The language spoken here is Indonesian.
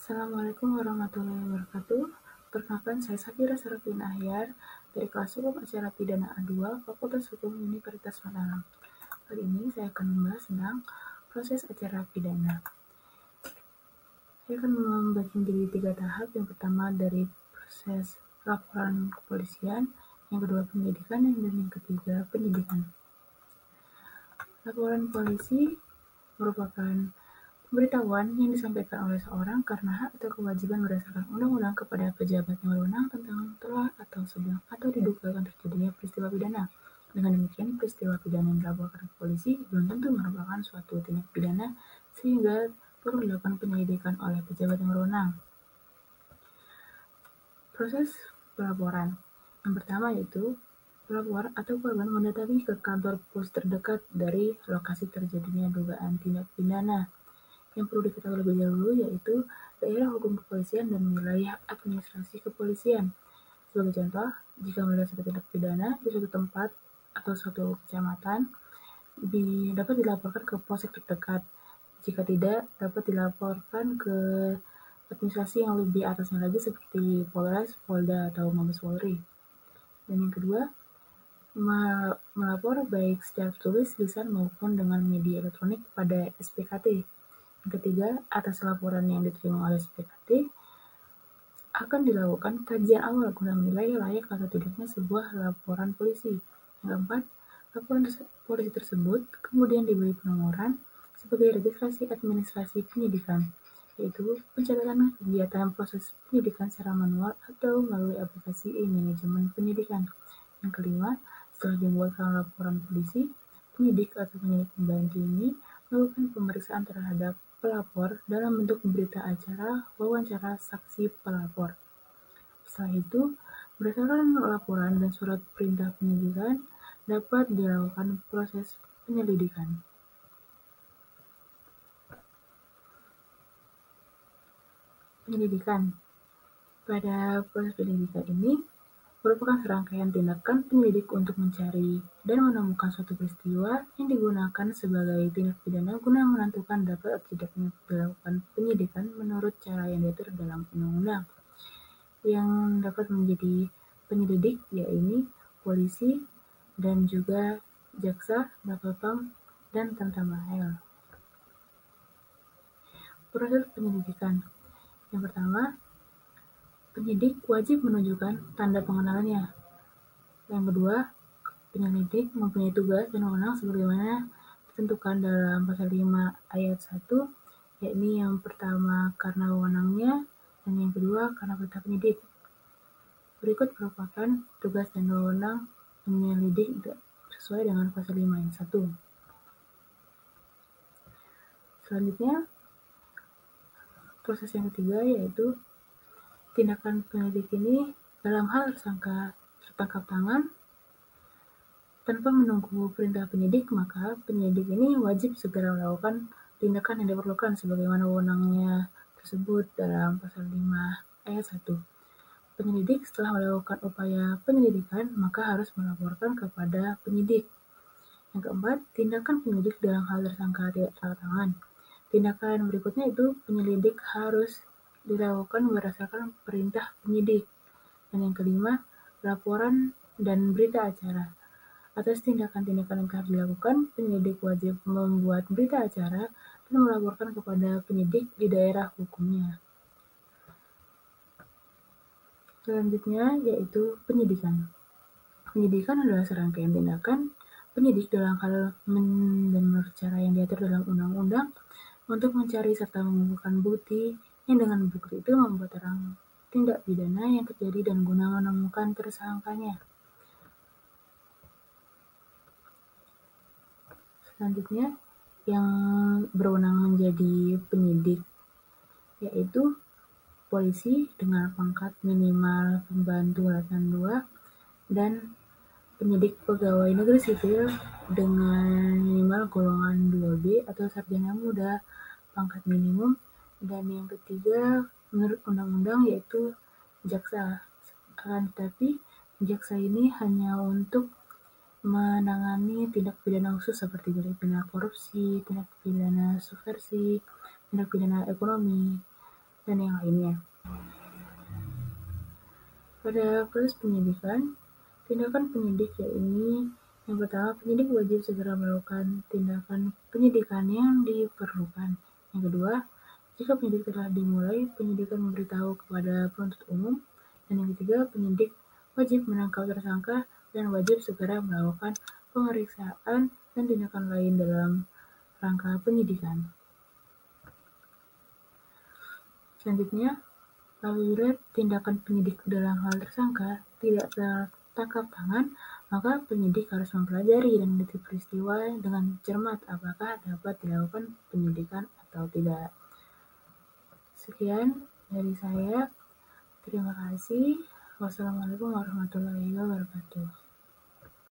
Assalamualaikum warahmatullahi wabarakatuh. Perkenalkan, saya Safira Sarafin Ahyar dari kelas Hukum Acara Pidana A2 Fakultas Hukum Universitas Mataram. Kali ini saya akan membahas tentang proses acara pidana. Saya akan membagi menjadi 3 tahap. Yang pertama dari proses laporan kepolisian, yang kedua penyidikan, dan yang ketiga penyidikan. Laporan polisi merupakan pemberitahuan yang disampaikan oleh seorang karena hak atau kewajiban berdasarkan undang-undang kepada pejabat yang berwenang tentang telah atau sedang atau diduga akan terjadinya peristiwa pidana. Dengan demikian, peristiwa pidana yang dilaporkan ke polisi belum tentu merupakan suatu tindak pidana sehingga perlu dilakukan penyelidikan oleh pejabat yang berwenang. Proses pelaporan. Yang pertama yaitu pelapor atau korban mendatangi ke kantor pos terdekat dari lokasi terjadinya dugaan tindak pidana. Yang perlu diketahui lebih dahulu yaitu daerah hukum kepolisian dan wilayah administrasi kepolisian. Sebagai contoh, jika melihat suatu tindak pidana di suatu tempat atau suatu kecamatan, dapat dilaporkan ke polsek terdekat. Jika tidak, dapat dilaporkan ke administrasi yang lebih atasnya lagi seperti Polres, Polda, atau Mabes Polri. Dan yang kedua, melapor baik secara tulis, lisan, maupun dengan media elektronik pada SPKT. Yang ketiga, atas laporan yang diterima oleh SPKT, akan dilakukan kajian awal guna menilai layak atau tidaknya sebuah laporan polisi. Yang keempat, laporan polisi tersebut kemudian diberi penomoran sebagai registrasi administrasi penyidikan, yaitu pencatatan kegiatan proses penyidikan secara manual atau melalui aplikasi e-manajemen penyidikan. Yang kelima, setelah dibuatkan laporan polisi, penyidik atau penyidik pembantu ini melakukan pemeriksaan terhadap pelapor dalam bentuk berita acara wawancara saksi pelapor. Setelah itu, berdasarkan laporan dan surat perintah penyidikan, dapat dilakukan proses penyelidikan. Penyelidikan. Pada proses penyelidikan ini, merupakan serangkaian tindakan penyelidik untuk mencari dan menemukan suatu peristiwa yang digunakan sebagai tindak pidana guna menentukan dapat atau tidaknya dilakukan penyidikan menurut cara yang diatur dalam undang-undang. Yang dapat menjadi penyelidik yaitu polisi dan juga jaksa, Bapepam, dan Tantamahel. Proses penyelidikan. Yang pertama, penyidik wajib menunjukkan tanda pengenalannya. Yang kedua, penyelidik mempunyai tugas dan wewenang sebagaimana ditentukan dalam pasal 5 ayat 1, yakni yang pertama karena wewenangnya, dan yang kedua karena perintah penyidik. Berikut merupakan tugas dan wewenang penyelidik sesuai dengan pasal 5 ayat 1. Selanjutnya, proses yang ketiga yaitu tindakan penyelidik ini dalam hal tersangka tertangkap tangan tanpa menunggu perintah penyidik, maka penyidik ini wajib segera melakukan tindakan yang diperlukan sebagaimana wewenangnya tersebut dalam pasal 5 ayat 1. Penyelidik setelah melakukan upaya penyelidikan maka harus melaporkan kepada penyidik. Yang keempat, tindakan penyidik dalam hal tersangka tidak tangkap tangan. Tindakan berikutnya itu penyelidik harus dilakukan berdasarkan perintah penyidik. Dan yang kelima, laporan dan berita acara. Atas tindakan-tindakan yang harus dilakukan, penyelidik wajib membuat berita acara dan melaporkan kepada penyidik di daerah hukumnya. Selanjutnya yaitu penyidikan. Penyidikan adalah serangkaian tindakan penyidik dalam hal dan menurut cara yang diatur dalam undang-undang untuk mencari serta mengumpulkan bukti yang dengan bukti itu membuat terang tindak pidana yang terjadi dan guna menemukan tersangkanya. Selanjutnya, yang berwenang menjadi penyidik yaitu polisi dengan pangkat minimal pembantu latihan 2 dan penyidik pegawai negeri sipil dengan minimal golongan 2B atau sarjana muda pangkat minimum. Dan yang ketiga menurut undang-undang yaitu jaksa. Akan tetapi jaksa ini hanya untuk menangani tindak pidana khusus seperti tindak pidana korupsi, tindak pidana subversi, tindak pidana ekonomi, dan yang lainnya. Pada proses penyidikan, tindakan penyidik yakni yang pertama, penyidik wajib segera melakukan tindakan penyidikan yang diperlukan. Yang kedua, jika penyidik telah dimulai, penyidikan memberitahu kepada penuntut umum. Dan yang ketiga, penyidik wajib menangkap tersangka dan wajib segera melakukan pemeriksaan dan tindakan lain dalam rangka penyidikan. Selanjutnya, apabila tindakan penyidik dalam hal tersangka tidak tertangkap tangan, maka penyidik harus mempelajari dan meneliti peristiwa dengan cermat apakah dapat dilakukan penyidikan atau tidak. Sekian dari saya. Terima kasih. Wassalamualaikum warahmatullahi wabarakatuh.